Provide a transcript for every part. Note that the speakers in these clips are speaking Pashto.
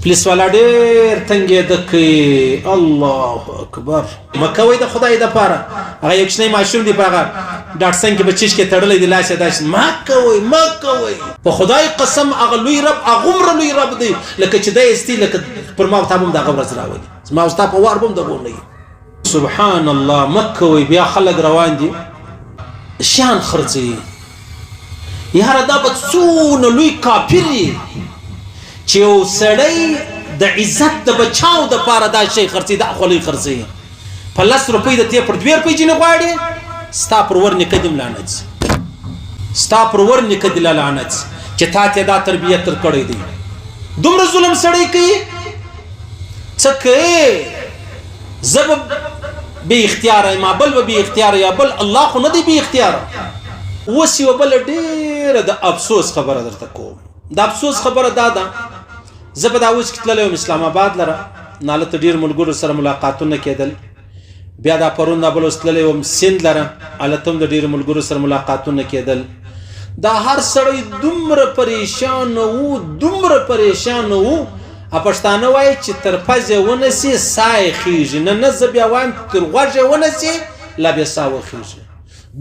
پولیس والا ډېر تنګېده کوي. الله اکبر. مکه وایي د خدای دپاره هغه یو کوچنی ماشوم دی په هغه ډاټسن کې به چیش کې تړلی دی لاس یې داسې مه کوئ مه کوئ. په خدای قسم هغه لوی رب هغومره لوی رب دی لکه چې دی استي لکه پر ما او تا به هم دغه ورځ راولي زما او ستا په وار به هم دغه نه سبحان الله. مه کوئ. بیا خلک روان دي شیان خرڅوي. یاره دا به څونه لوی کافر وي چې یو سړی د عزت د بچاو دپاره دا شی خرڅوي دا خولۍ خرڅوي. په 10 روپۍ د تی پر 2 روپۍ ځینې غواړي ستا پر ور نیکه دې م لعنت سي ستا پر ور نیکه دې لعنت سي چې تا ته دا تربیت تر کړی دی. دومره ظلم سړی کوي څه کوي. زه به بې اختیاره یم بل به بې اختیاره یا بل الله خو نه دی بې اختیاره. اوس یوه بله ډېره د افسوس خبره درته کوم. د افسوس خبره دا ده زه په دا اوس کې تللی وم اسلام آباد لره هلته ډېر ملګرو سره ملاقاتونه کېدل. بیا دا پرون دا بل اوس تللی وم سیند لره هلته هم د ډېرو ملګرو سره ملاقاتونه کېدل. دا هر سړی دومره پریشان و دومره پریشان و. پښتانه وایي چې تر پزې ونسي ساه یې خیږي. نه زه بیا وایم تر غوږ یې ونسي لا بیا ساه وخیږي.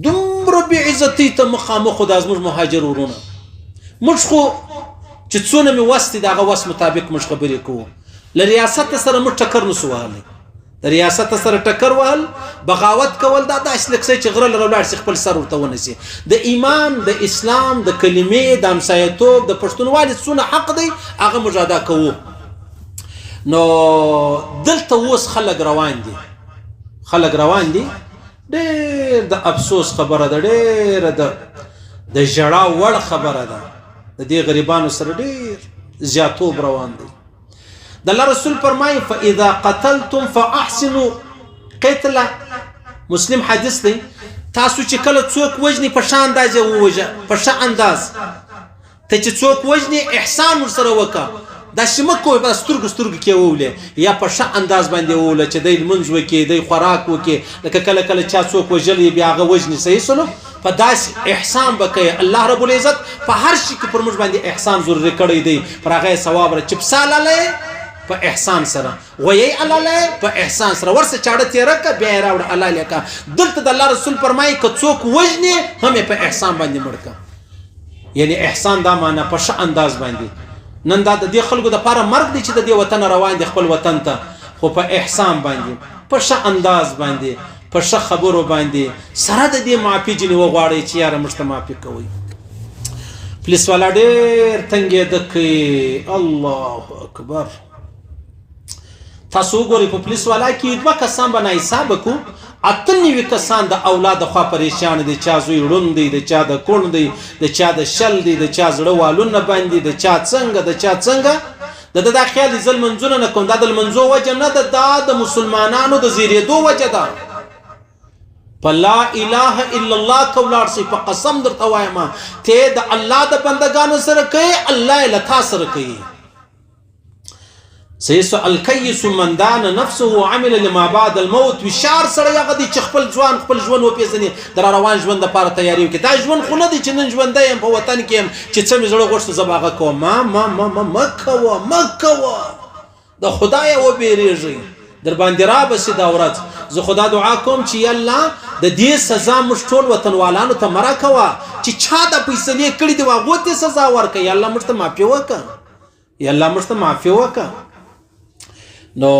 دومره بې عزتۍ ته مخامخ دا زموږ مهاجر ورونه. موږ خو چې څونه مې وس دی د هغه وس مطابق موږ خبرې کوو. له ریاست سره موږ ټکر نسو وهلی. د ریاست سره ټکر وهل بغاوت کول دا داسې لکه چې غره لره ولاړ شي خپل سر ورته ونیسي. د ایمان د اسلام د کلمې د همسایهتوب د پښتونوالي څونه حق دی هغه موږ ادا کوو. نو دلته اوس خلک روان دي خلک روان دي. ډېر د افسوس خبره ده ډېره د ژړا وړ خبره ده. د دې غریبانو سره ډېر زیاتوب روان دی. د الله رسول فرمایي فاذا قتلتم فاحسنوا قتله. مسلم حدیث دی. تاسو چې کله څوک وژني په ښه انداز یې ووژه په ښه انداز. ته چې څوک وژني احسان ورسره وکړه. داسې مه کوئ په سترګو سترګو کې وولې یا په ښه انداز باندې ووله چې دی لمونځ وکړي دی خوراک وکړي. لکه کله کله چا څوک وژلی بیا هغه وژني صحیح سلو په داسې احسان به کوي. الله رب العزت په هر شي کې پر موږ باندې احسان ضروري کړی دی. پر هغه یې ثواب را چې پسه حلاله په احسان سره غویی حلاله په احسان سره ورسه چاړه تېره کړه بیا یې راوړه حلاله کړه. دلته د الله رسول فرمایي که څوک وژني هم یې په احسان باندې مړ کړه. یعنی احسان دا معنی په ښه انداز باندې. نن دا د دې خلکو دپاره مرګ دی چې د دې وطن روان دي خپل وطن ته خو په احسان باندې په ښه انداز باندې په ښه خبرو باندې سره د دې معافي ځینې وغواړئ چې یاره موږ ته معافي کوئ. پولیس والا ډېر تنګېده کوي. الله اکبر. تاسو وګورئ په پولیس والا کې 2 کسان به ناحسابه کو 98 کسان د اولاد خوا پریشان دي. چا زوی ړوند دی د چا د کڼ دی د چا د شل دی د چا زړه والونه باندې د چا څنګه د چا څنګه. د دا خیال زه لمنځونه نه کوم دا د لمنځو وجه نه ده دا د مسلمانانو د زیرېدو وجه ده. په لا اله الا الله که ولاړ شي په قسم درته وایم ته د الله د بندګانو سره کوې الله یې له تا سره کوي. سیسو الکیس من دان نفسه وعمل لما بعد الموت. وشار سړی هغه دی چې خپل ژوند وپېژني د را روان ژوند دپاره تیاري وکړي. دا ژوند خو نه دی چې نن ژوندی یم په وطن کې یم چې څه مې زړه غوښته زه به هغه کوم. مه کوه د خدایه وبېرېږئ در باندې رابسي دا ورځ. زه خدا دعا کوم چې الله د دې سزا موږ ټول وطنوالانو ته مه راکوه چې چا دا فیصلې کړي دي هغو ته سزا ورکړه. یا الله موږ ته معافي وکړه یا الله موږ ته معافي وکړه. نو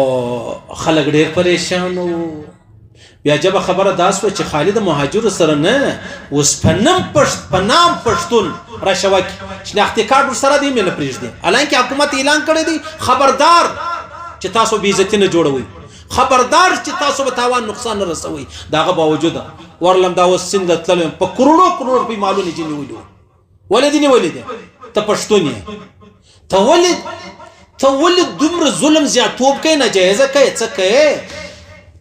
خلک ډېر پریشان وو. بیا جبه خبره دا سوه چې خالد مهاجرو سره نه اوس په نام پښتون را شوه شناختي کارت ورسره دی مې نه پرېږدي. حالانکې حکومت اعلان کړی دی خبردار چې تاسو بې عزتي نه جوړوئ خبردار چې تاسو به تاوان نقصان نه رسوئ. د هغه باوجوده ورلم دا اوس سیند ته تللی یم په کروړو روپۍ مالونه چې نیولي وو. ولې دې نیولي دي؟ ته پښتون یې. ته ولې دومره ظلم زیاتوب کوې ناجایزه کوې څه کوې؟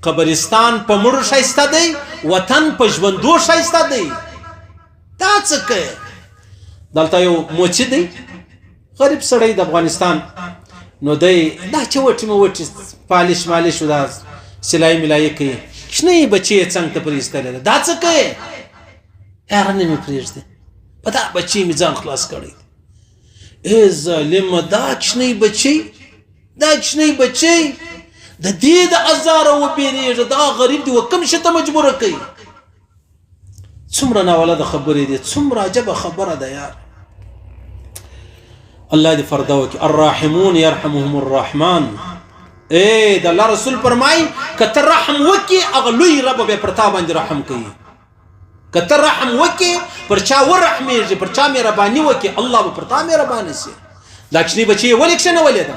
قبرستان په مړو ښایسته دی وطن په ژوندو ښایسته دی. دا څه کوې؟ دلته یو موچي دی غریب سړی د افغانستان. نو دی دا چې وټې مې وټې پالش مالش دا سلای ملایې کوي کوچنی بچی یې څنګ ته پرې ایستلی ده. دا څه کوې؟ یاره نه مې پرېږدې په دا بچی مې ځان خلاص کړی دی. ای ظالمه دا کوچنی بچی دا کوچنی بچی د دې د ازاره وبېرېږه دا غریب دی و کوم شي ته مجبوره کوي څومره ناولده خبرې دي څومره عجبه خبره ده یار الله دې فردا وکړي الراحمون يرحمهم الرحمن د الله رسول فرمایي که ته رحم وکړي هغه لوی رب به پر تا باندې رحم کوي که ته رحم وکړي پر چا ورحمېږي پر چا مهرباني وکړي الله به پر تا مهربانه شي دا کوچنی بچی ولې کښېنولې ده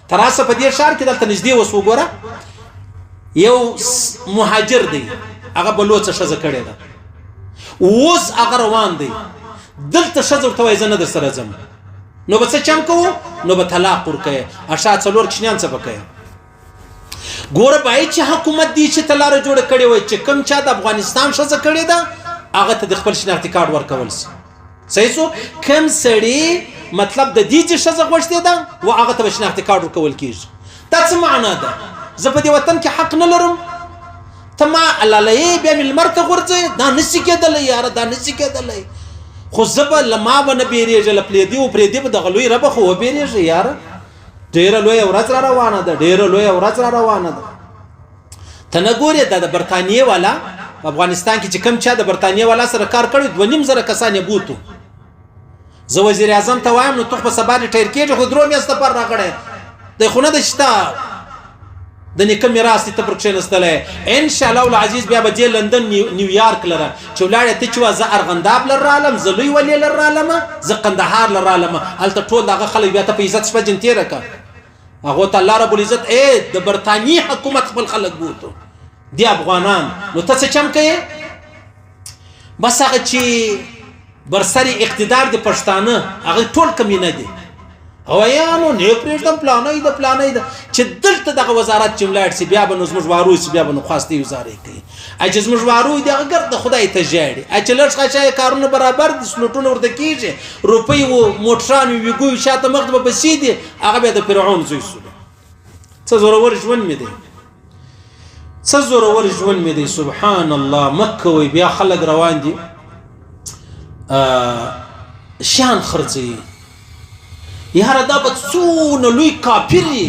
تر اوسه په دې ښار کې دلته نږدې اوس وګوره یو مهاجر دی هغه بلوڅه ښځه کړې ده اوس هغه روان دی دلته ښځه ورته وایي زه نه در سره ځم نو به څه چم کوو نو به طلاق ورکوې اشا څلور کوچنیان څه به کوې ګوره باید چې حکومت دی چې ته لاره جوړه کړې وای چې کوم چا د افغانستان ښځه کړې ده هغه ته د خپل شناختي کارت ورکول شي صحیح شو کوم سړی مطلب د دې چې ښځه غوښتې ده و هغه ته به شناختي کارت ورکول کېږي دا څه معنا ده زه په دې وطن کې حق نه لرم ته ما لالیې بیا مې لمر ته غورځوې دا نشي کېدلی یاره دا نشي کېدلی خو زه به له ما به نه بیریږه له پرېدي و پرېدي به دغه لوی ربه خو وبېرېږه یاره ډېره لویه ورځ را روانه ده ډېره لویه ورځ را روانه ده ته نه ګورې دا د برطانیې والا په افغانستان کې چې کوم چا د برطانیې والا سره کار کړی 2,500 کسان یې بوتو زه وزیر اعظم ته وایم نو ته په سبا ریټایر کېږې خو درو میاشتې پر راغلی دی خو نه ده چې تا د نیکه میراث ته پر کښېنستلی انشاءالله العزیز بیا به دې لندن نیویارک لره چې ولاړې ته چې وه زه ارغنداب لر رالم زه لوی ولې لر رالمه زه قندهار لر رالمه هلته ټول دغه خلک بیا ته په عزت شپه جن تېره که هغو ته الله رب العزت د برطانیې حکومت خپل خلک بوتو دی افغانان نو ته څه چم کوې بس هغه چې برسر اقتدار د پښتانه هغه ټول کمینه دي هوایانو نه پرېږدم پلانۍ ده پلانۍ ده چې دلته دغه وزارت چې ولاړ شي بیا به نو زموږ واروي شي بیا به نو خواستې وزارې کوي چې زموږ واروي دي هغه ګرد د خدای ته ژاړي چې لږ خاچای کارونه برابر دي سلوټونه ورته کېږي روپۍ و موټران وي ویګوي شاته مخ به بسي دي هغه بیا د فرعون زوی سو څه زورور ژوند مې دی څه زورور ژوند مې دی سبحان الله مکه وي بیا خلک روان دي شان خرڅوي یاره دا به څونه لوی کافر وي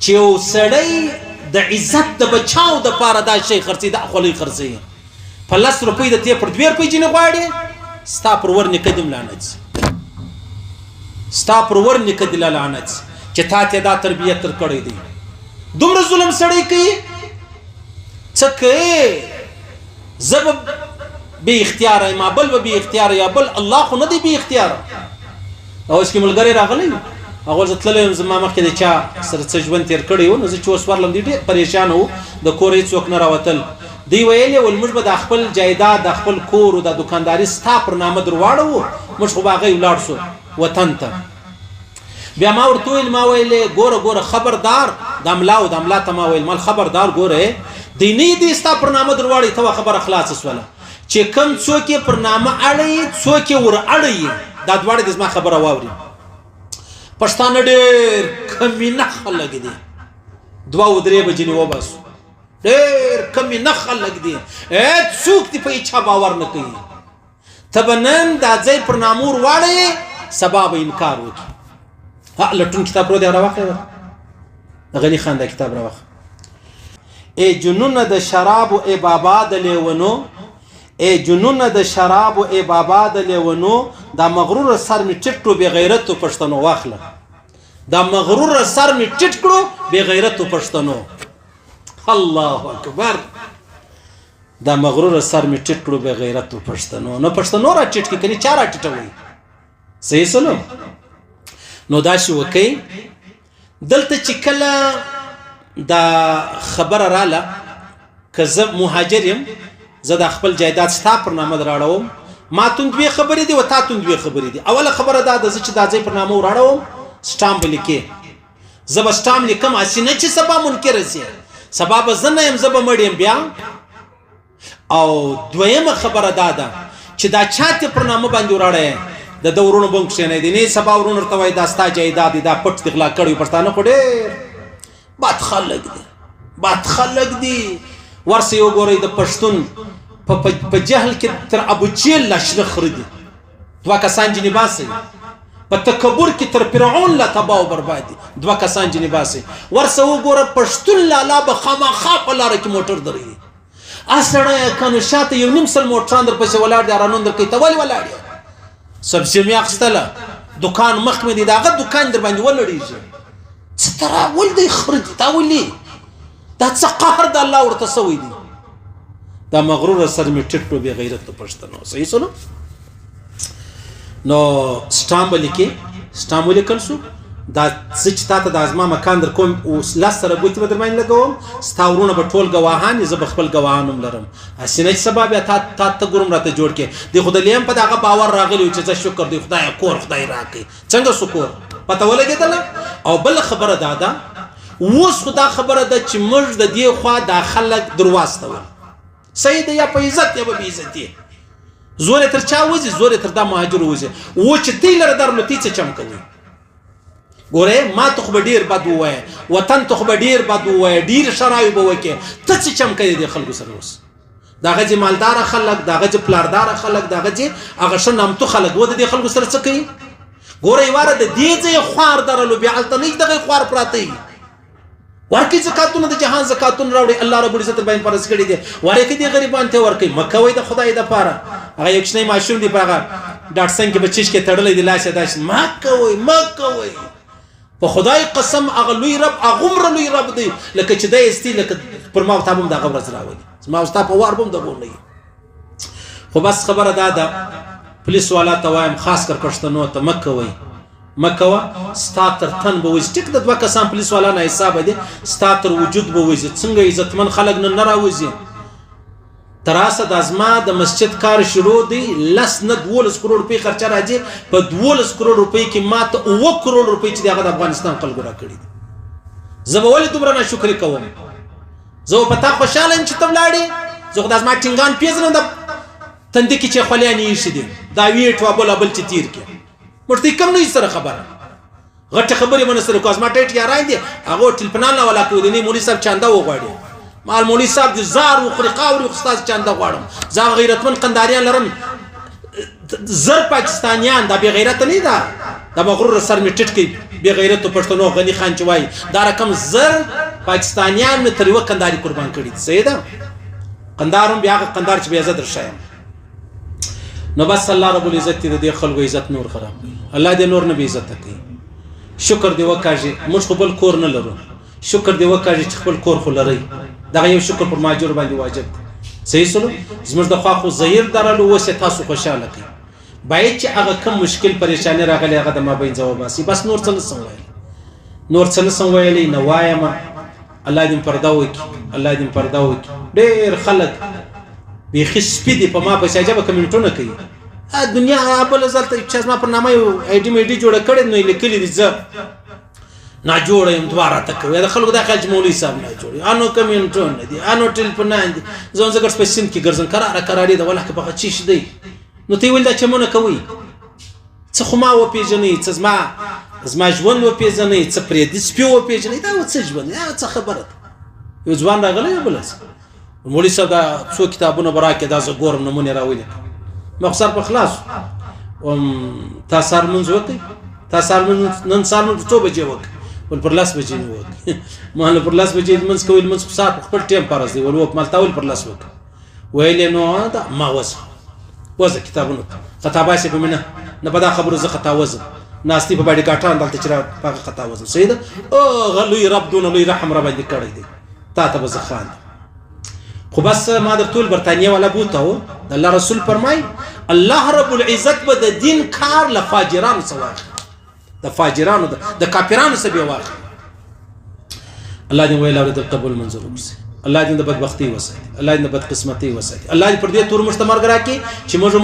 چې یو سړی د عزت د بچاو دپاره دا شی خرڅوي دا خولۍ خرڅوي په 10 روپۍ د تی پر 2 روپۍ ځینې غواړي ستا پر ور نیکه دې لعنت ستا پر ور نیکه دې لعنت چې تا ته دا تربیت تر کړی دی دومره ظلم سړی کوي څه کوي زه به بې اختیاره ما بل به بې اختیاره یا بل الله خو نه دی بې اختیاره اوس کې ملګری راغلی هغه زه تللی یم زما مخکې د چا سره څه ژوند تېر کړی و نو زه چې اوس ورلم دی ډېر پریشان وو د کور هېڅوک نه راوتل دوی ویلې ول موږ به د خپل جایداد د خپل کور و د دوکانداري ستا پر نامه در واړوو موږ خو به هغه ولاړ شو وطن ته بیا ما ورته ویل ما ویلې ګوره ګوره خبردار د املا و د املا ته ما ویل مال خبردار ګوره دی نه دي ستا پر نامه در واړوي ته خبره خلاصه سوله چې کوم څوک یې پر نامه اړوي څوک یې ور اړوي دا دواړه د زما خبره واوري پښتانه ډېر کمینه خلک دي 2 و 3 بجې نه وباسو ډېر کمینه خلک دي څوک دې په هیچا باور نه کوي ته به نن دا ځای پر نامور واړوې سبا به انکار وکړي لټون کتاب رو دی راواخلې د غني خان دا کتاب راواخ جنون د شراب و بابا د لیونو جنون د شراب و بابا د لیونو دا مغرور سر می ټټ کړو بے غیرت پښتنو واخله دا مغرور سر می ټټ کړو بے غیرت پښتنو الله اکبر دا مغرور سر می ټټ کړو بے غیرت پښتنو نو پښتنو را ټټ کی کني چاره ټټوي صحیح سلام نو دا شو وکي دلته چې کله دا خبر رااله کزه مهاجرم زه د خپل جایداد ستا پر نامه راړوم ما توند وی خبرې دي او تا توند وی خبرې دي اوله خبره دا ده چې دا ځای پر نامه راړوم سټامپ لیکي زه به سټامپ لیکم اسینه چې سبا منکر سي سبا به زنه يم زه به مړیم بیا او دویمه خبره دا ده چې دا چاته پر نامه باندې راړې د دورونو بنک شنه دي نه سبا ورونو ته وای دا ستا جایداد دا پټ تغلا کړی پښتانه خو ډېر بد خلک دي ورسې وګورئ د پښتون په جهل کې تر ابو جیل لشره خردي 2 کسان جنې باسي په تکبر کې تر فرعون لا تباہ او بربادي. 2 کسان جنې باسي ورسه وګوره پښتون لالا به خامخا په لاره کې موټر دري اسړه کنه شاته یو نیم سل موټران در پسې ولاړ دي رانون در کوي ته ولې ولاړ سبزی مې اخستله دکان مخ مې دي داغه دکان در باندې ولړېږي څه ترا ول دی خرج تا ولي دا څه قهر د الله ورته سوی دی دا مغرور سر می ټټ په بی غیرت پښتنو صحیح سنو نو استانبول کل شو دا څه چې تاسو د ازما مکان در کوم او لاس سره ګوتې به در باندې لګوم ستاورونه به ټول ګواهان زه به خپل ګواهانم لرم اسینه سبب یا تا ګورم راته جوړ کې دی خدای لیم په دغه باور راغلی چې زه شکر دی خدای کور خدای راکړي څنګه شکر پته ولګېدل او بل خبره دا اوس خدا خبره ده چې موږ د دې خوا د خلک درواستو سید یا په عزت یا په عزت زور تر چا وځي زور تر دا مهاجر وځي و چې دی لره درلو تی څه چم کوي ګوره ما ته خو ډیر بد وای وطن ته خو ډیر بد وای ډیر شرایو به وکي ته څه چم کوي د خلکو سره اوس داغه چې مالدار خلک داغه چې پلاردار خلک داغه چې هغه شنه نامتو خلک و د خلکو سره څه کوي ګوره یواره د دې ځای خوار درلو بیا التنیج دغه خوار پراته ورکی زکاتونه د جهان زکاتونه راوړي الله رب العزت باندې فرض کړی دي ورکی دي غریبان ته ورکی مکه وای د خدای د پاره هغه یک شنه ماشوم دی پاغه ډاټ سنگ کې بچیش کې تړلې دی لاشه داش مکه وای په خدای قسم هغه لوی رب هغه لوی رب دی لکه چې د استی لکه پر ما تابم دا خبره راوړي ما واست په وار بم دغه نه خو بس خبره دا پولیس والا ته وایم خاص کر پښتنو ته مکه وای مکوا ستاتر تن به وځي ټیک د 2 کسان پولیس والا نه حساب دي ستاتر وجود به وځي څنګه عزتمن خلک نه راوځي تراسه د ازما د مسجد کار شروع دی لس نه 12 کروڑ روپۍ خرچه راځي په 12 کروڑ روپۍ کې ماته 9 کروڑ روپۍ چې د افغانستان خلکو را کړی دي زه به ولې دومره ناشکري کوم زه په تا خوشاله یم چې ته ولاړې زه خو د ازما ټینګان پیژنم د تندې کې چې خلیانې شي دي دا ویټ بل چې تیر کې مرتي کم نه سره خبره غټه خبره من سره کوز ما ټیټ یاران دي هغه ټلپنان ولا کو دي مولوی صاحب چاندا وغواړي مال مولوی صاحب د زار او خرقاوري استاد چاندا غواړم زار غیرتمن قنداریان لرم زر پاکستانیان دا بی غیرت نه ده دا مغرور سر می ټټ کی بی غیرت پښتنو غنی خان چوي دا رقم زر پاکستانیان نه تر وکنداري قربان کړي سیدا قندارم بیا قندار چې بیا زدر شایم نو بس الله رب العزت دې خلکو عزت نور خراب کړي الله دې نور نه به عزت کوي شکر دې وکاږي موږ خپل کور نه لرو شکر دې وکاږي چې خپل کور خو لري دا یو شکر پر ماجور باندې واجب صحیح سلو زموږ د خوا خو زهیر درلو وسه تاسو خوشاله کړي باید چې هغه کم مشکل پریشانی راغلی هغه د ما بین جواب واسي بس نور څه نه سموي نه وایم الله دې پردا وکړي الله دې پردا وکړي ډېر خلک بيخي سپيدي په ما په شاجبه کمنټونه کوي دنیا بل زلته چې ما پر نامه اي ډي ميډي جوړ کړي نو لیکلي دي زه نه جوړم دواره تکوي دا خلکو د خلج مولوي صاحب نه جوړي انو کمنټونه دي انو ټلپنان دي زون زګر سپیسین کې ګرځن قرار دي ولکه په چی شي دي نو تی ول دا چمونه کوي څه خو ما و پیژنې څه زما ژوند و پیژنې څه پرې دي سپیو و پیژنې دا و څه ژوند یا څه خبره یو ځوان راغلی بلس مولوی صاحب دا څو کتابونه براکه دا زه ګورم نمونه راوړي مخسر په خلاص تاسو منځ وکي تاسو نن سال څو بجې وکي ول پر لاس بجې نه وکي مال پر لاس بجې منځ کوي منځ سات خپل ټیم پارس دی ول وک مال تاول پر لاس وکي ویل نو دا ما وز کتابونه خطابه سي په منه نه پدا خبره زه خطا وز ناستي په باندې کاټان دلته چې په خطا وز سید او غلوی رب دون لوی رحم رب دې کړی دی تا ته بزخان خو بس ما در طول برطانیه ولا بوته د الله رسول فرمای الله رب العزت به د دین کار لفاجرانو سواخ د فاجرانو د کافرانو سبي واخ الله دې ویلا د قبول منظور وکړي الله دې د بدبختی وساتي الله دې د بدقسمتي وساتي الله دې پر دې تور مشتمر ګرا کې چې موږ